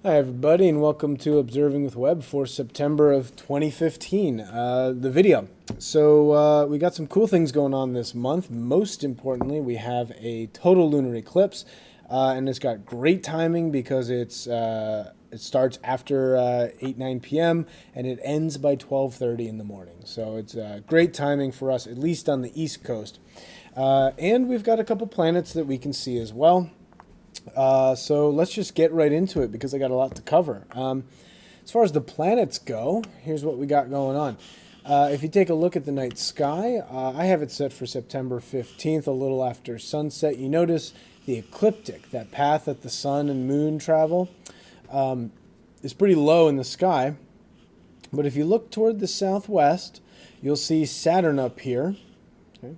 Hi, everybody, and welcome to Observing with Webb for September of 2015, the video. So we got some cool things going on this month. Most importantly, we have a total lunar eclipse, and it's got great timing because it starts after 9 p.m. and it ends by 12:30 in the morning. So it's great timing for us, at least on the East Coast. And we've got a couple planets that we can see as well. So let's just get right into it because I got a lot to cover. As far as the planets go, here's what we got going on. If you take a look at the night sky, I have it set for September 15th, a little after sunset. You notice the ecliptic, that path that the sun and moon travel, is pretty low in the sky. But if you look toward the southwest, you'll see Saturn up here. Okay.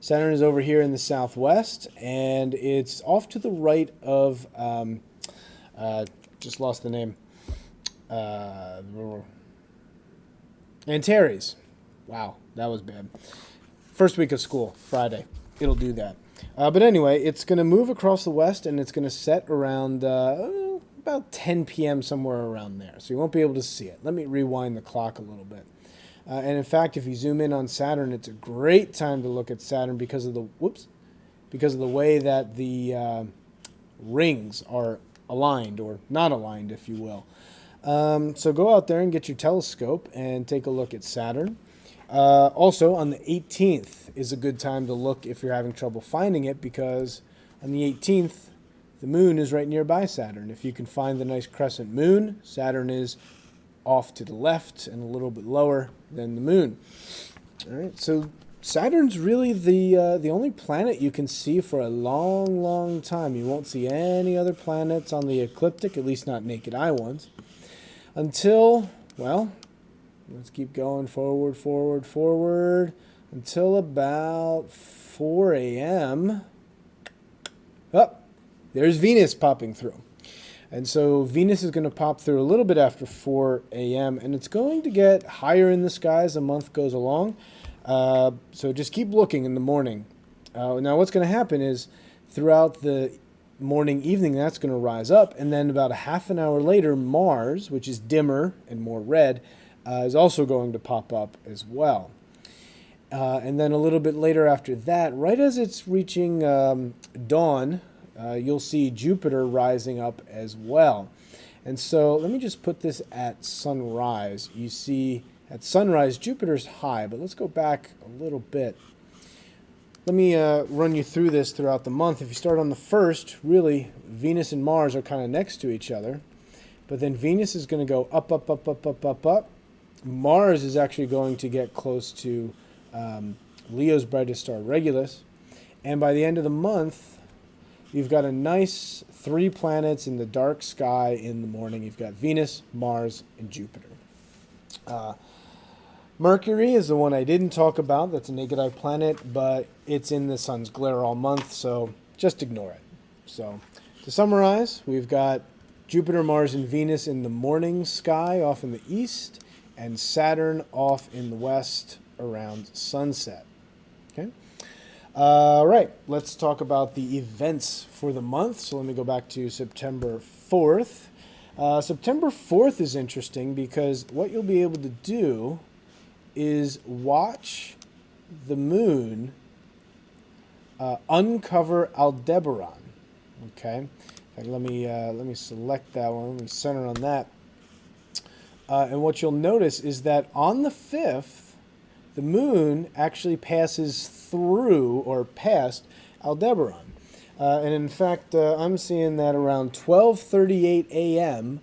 Saturn is over here in the southwest, and it's off to the right of, just lost the name, Antares. Wow, that was bad. First week of school, Friday. It'll do that. But anyway, it's going to move across the west, and it's going to set around about 10 p.m., somewhere around there. So you won't be able to see it. Let me rewind the clock a little bit. And in fact, if you zoom in on Saturn, it's a great time to look at Saturn because of the way that the rings are aligned, or not aligned, if you will. So go out there and get your telescope and take a look at Saturn. Also, on the 18th is a good time to look if you're having trouble finding it, because on the 18th, the moon is right nearby Saturn. If you can find the nice crescent moon, Saturn is off to the left and a little bit lower than the moon. All right, so Saturn's really the only planet you can see for a long, long time. You won't see any other planets on the ecliptic, at least not naked eye ones, until, well, let's keep going forward, until about 4 a.m. Oh, there's Venus popping through. And so Venus is going to pop through a little bit after 4 a.m., and it's going to get higher in the sky as the month goes along. So just keep looking in the morning. Now what's going to happen is throughout the morning, evening, that's going to rise up, and then about a half an hour later, Mars, which is dimmer and more red, is also going to pop up as well. And then a little bit later after that, right as it's reaching dawn, you'll see Jupiter rising up as well. And so let me just put this at sunrise. You see at sunrise, Jupiter's high, but let's go back a little bit. Let me run you through this throughout the month. If you start on the 1st, really, Venus and Mars are kind of next to each other. But then Venus is going to go up, up, up, up, up, up, up. Mars is actually going to get close to Leo's brightest star, Regulus. And by the end of the month, you've got a nice 3 planets in the dark sky in the morning. You've got Venus, Mars, and Jupiter. Mercury is the one I didn't talk about. That's a naked eye planet, but it's in the sun's glare all month, so just ignore it. So to summarize, we've got Jupiter, Mars, and Venus in the morning sky off in the east, and Saturn off in the west around sunset. Okay. All right, let's talk about the events for the month. So let me go back to September 4th. September 4th is interesting because what you'll be able to do is watch the moon uncover Aldebaran. Okay, let me select that one. Let me center on that. And what you'll notice is that on the 5th, the moon actually passes through or past Aldebaran. And in fact, I'm seeing that around 12:38 a.m.,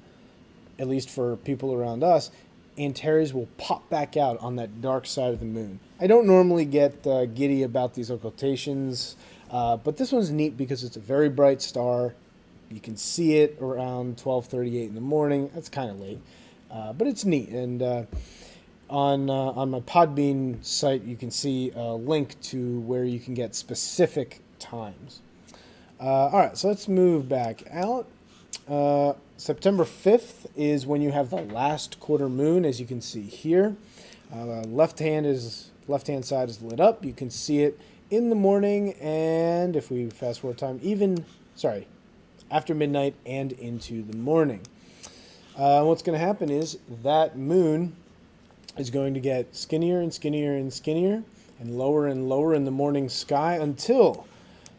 at least for people around us, Antares will pop back out on that dark side of the moon. I don't normally get giddy about these occultations, but this one's neat because it's a very bright star. You can see it around 12:38 in the morning. That's kind of late, but it's neat. And on my Podbean site, you can see a link to where you can get specific times. All right, so let's move back out. September 5th is when you have the last quarter moon, as you can see here. Left hand side is lit up. You can see it in the morning, and if we fast forward time, after midnight and into the morning. What's going to happen is that moon is going to get skinnier and skinnier and skinnier and lower in the morning sky until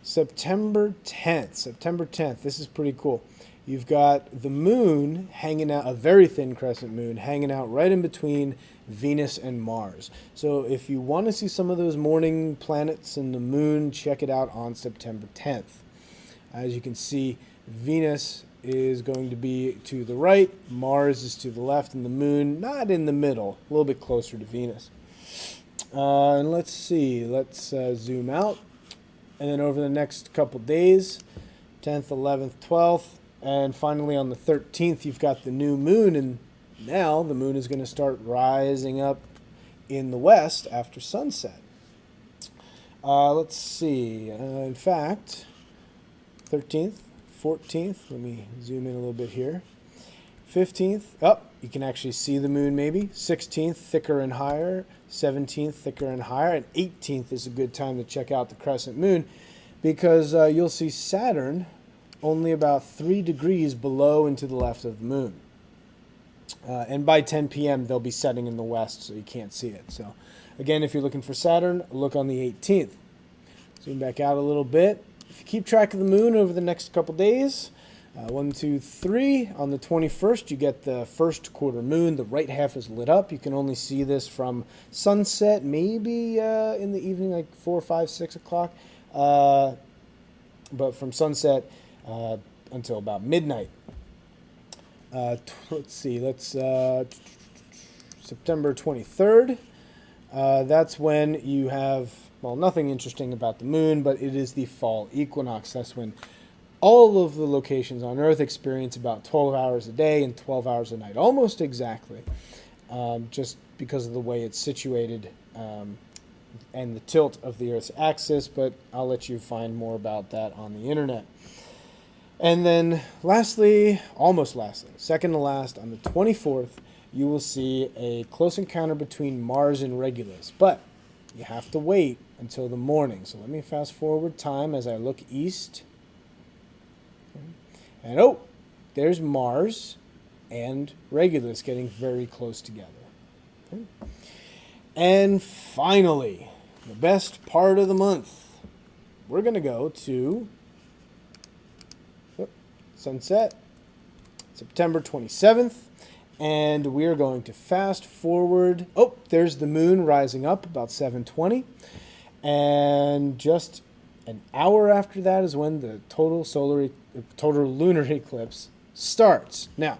September 10th. September 10th. This is pretty cool. You've got the moon hanging out, a very thin crescent moon, hanging out right in between Venus and Mars. So if you want to see some of those morning planets and the moon, check it out on September 10th. As you can see, Venus is going to be to the right, Mars is to the left, and the moon not in the middle, a little bit closer to Venus. And let's see, let's zoom out. And then over the next couple days, 10th, 11th, 12th, and finally on the 13th, you've got the new moon, and now the moon is going to start rising up in the west after sunset. Let's see, in fact, 13th, 14th, let me zoom in a little bit here. 15th, you can actually see the moon maybe. 16th, thicker and higher. 17th, thicker and higher. And 18th is a good time to check out the crescent moon because you'll see Saturn only about 3 degrees below and to the left of the moon. And by 10 p.m., they'll be setting in the west, so you can't see it. So, again, if you're looking for Saturn, look on the 18th. Zoom back out a little bit. If you keep track of the moon over the next couple days, 1, 2, 3, on the 21st, you get the first quarter moon. The right half is lit up. You can only see this from sunset, maybe in the evening, like 4, 5, 6 o'clock. But from sunset until about midnight. Let's see, September 23rd. That's when you have, well, nothing interesting about the moon, but it is the fall equinox. That's when all of the locations on Earth experience about 12 hours a day and 12 hours a night, almost exactly, just because of the way it's situated and the tilt of the Earth's axis, but I'll let you find more about that on the internet. And then lastly, almost lastly, second to last, on the 24th, you will see a close encounter between Mars and Regulus, but you have to wait until the morning. So let me fast forward time as I look east. And there's Mars and Regulus getting very close together. Okay. And finally, the best part of the month, we're going to go to sunset, September 27th, and we're going to fast forward. There's the moon rising up about 7:20, and just an hour after that is when the total lunar eclipse starts. Now,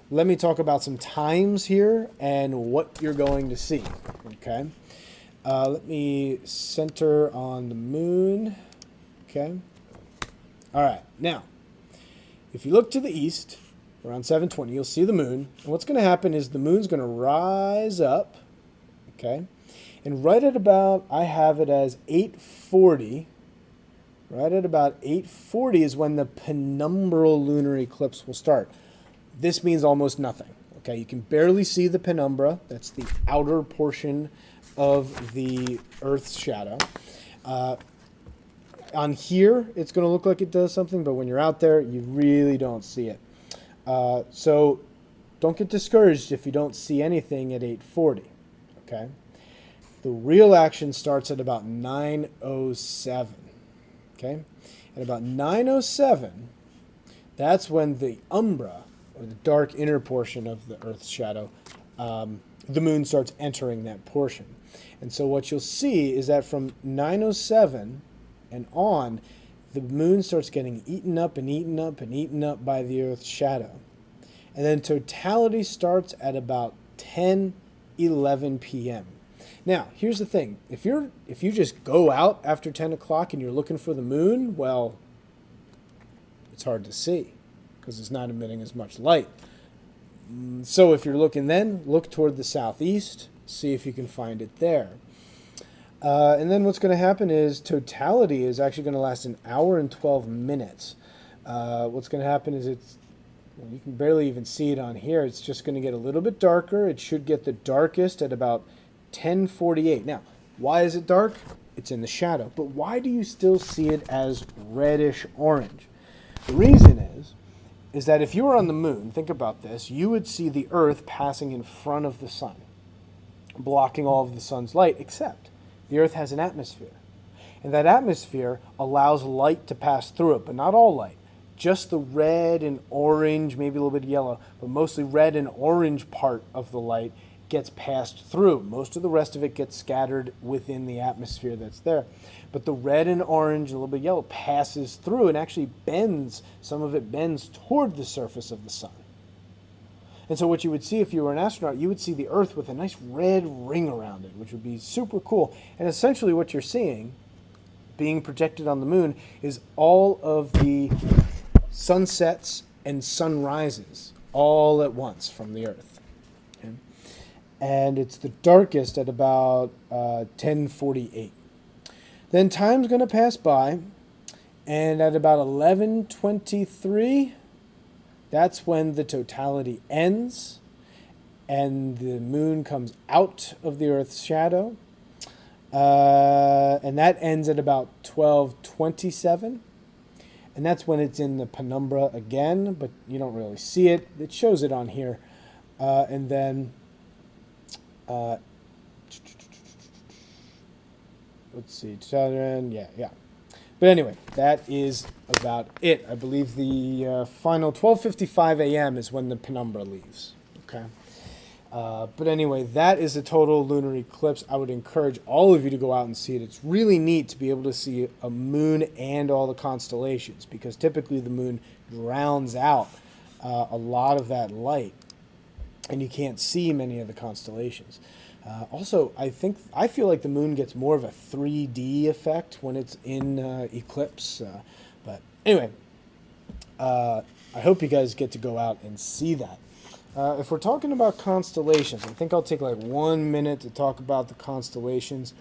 let me talk about some times here and what you're going to see. Okay, let me center on the moon. Okay, all right. Now, if you look to the east, around 7:20, you'll see the moon. And what's going to happen is the moon's going to rise up, okay? And right at about, I have it as 8:40. Right at about 8:40 is when the penumbral lunar eclipse will start. This means almost nothing, okay? You can barely see the penumbra. That's the outer portion of the Earth's shadow. On here, it's going to look like it does something, but when you're out there, you really don't see it. So don't get discouraged if you don't see anything at 8:40, okay? The real action starts at about 9:07, okay? At about 9:07, that's when the umbra, or the dark inner portion of the Earth's shadow, the moon starts entering that portion. And so what you'll see is that from 9:07 and on, the moon starts getting eaten up and eaten up and eaten up by the Earth's shadow. And then totality starts at about 10:11 p.m. Now, here's the thing. If you just go out after 10 o'clock and you're looking for the moon, well, it's hard to see because it's not emitting as much light. So if you're looking then, look toward the southeast, see if you can find it there. And then what's going to happen is totality is actually going to last an hour and 12 minutes. What's going to happen is you can barely even see it on here. It's just going to get a little bit darker. It should get the darkest at about 10:48. Now, why is it dark? It's in the shadow. But why do you still see it as reddish orange? The reason is is that if you were on the moon, think about this, you would see the Earth passing in front of the sun, blocking all of the sun's light, except the Earth has an atmosphere. And that atmosphere allows light to pass through it, but not all light. Just the red and orange, maybe a little bit of yellow, but mostly red and orange part of the light gets passed through. Most of the rest of it gets scattered within the atmosphere that's there. But the red and orange, a little bit of yellow, passes through and actually bends, some of it bends toward the surface of the sun. And so what you would see if you were an astronaut, you would see the Earth with a nice red ring around it, which would be super cool. And essentially what you're seeing, being projected on the moon, is all of the sunsets and sunrises all at once from the Earth. Okay? And it's the darkest at about 10:48. Then time's going to pass by, and at about 11:23, that's when the totality ends, and the moon comes out of the Earth's shadow. And that ends at about 12:27. And that's when it's in the penumbra again, but you don't really see it. It shows it on here. And then, let's see, yeah. But anyway, that is about it. I believe the final 12:55 a.m. is when the penumbra leaves. Okay. But anyway, that is a total lunar eclipse. I would encourage all of you to go out and see it. It's really neat to be able to see a moon and all the constellations, because typically the moon drowns out a lot of that light, and you can't see many of the constellations. Also, I feel like the moon gets more of a 3D effect when it's in eclipse. But anyway, I hope you guys get to go out and see that. If we're talking about constellations, I think I'll take like 1 minute to talk about the constellations.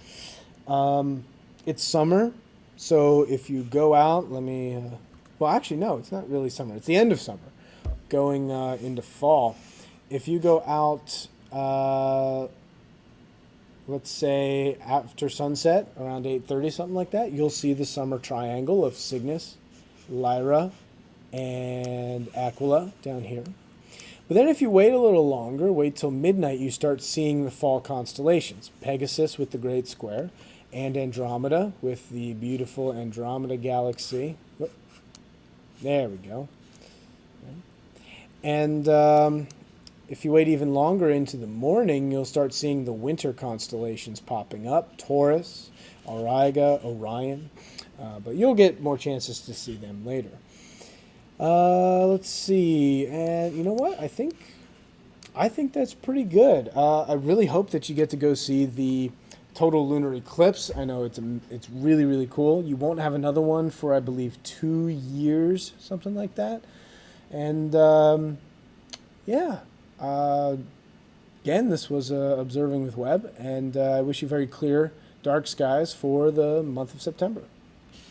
It's summer, so if you go out, well, actually, no, it's not really summer. It's the end of summer, going into fall. If you go out, let's say after sunset, around 8:30, something like that, you'll see the summer triangle of Cygnus, Lyra, and Aquila down here. But then if you wait a little longer, wait till midnight, you start seeing the fall constellations. Pegasus with the Great Square, and Andromeda with the beautiful Andromeda Galaxy. Whoop. There we go. And if you wait even longer into the morning, you'll start seeing the winter constellations popping up. Taurus, Auriga, Orion. But you'll get more chances to see them later. Let's see, and you know what? I think that's pretty good. I really hope that you get to go see the total lunar eclipse. I know it's really, really cool. You won't have another one for, I believe, 2 years, something like that. And yeah, again, this was Observing with Webb, and I wish you very clear, dark skies for the month of September.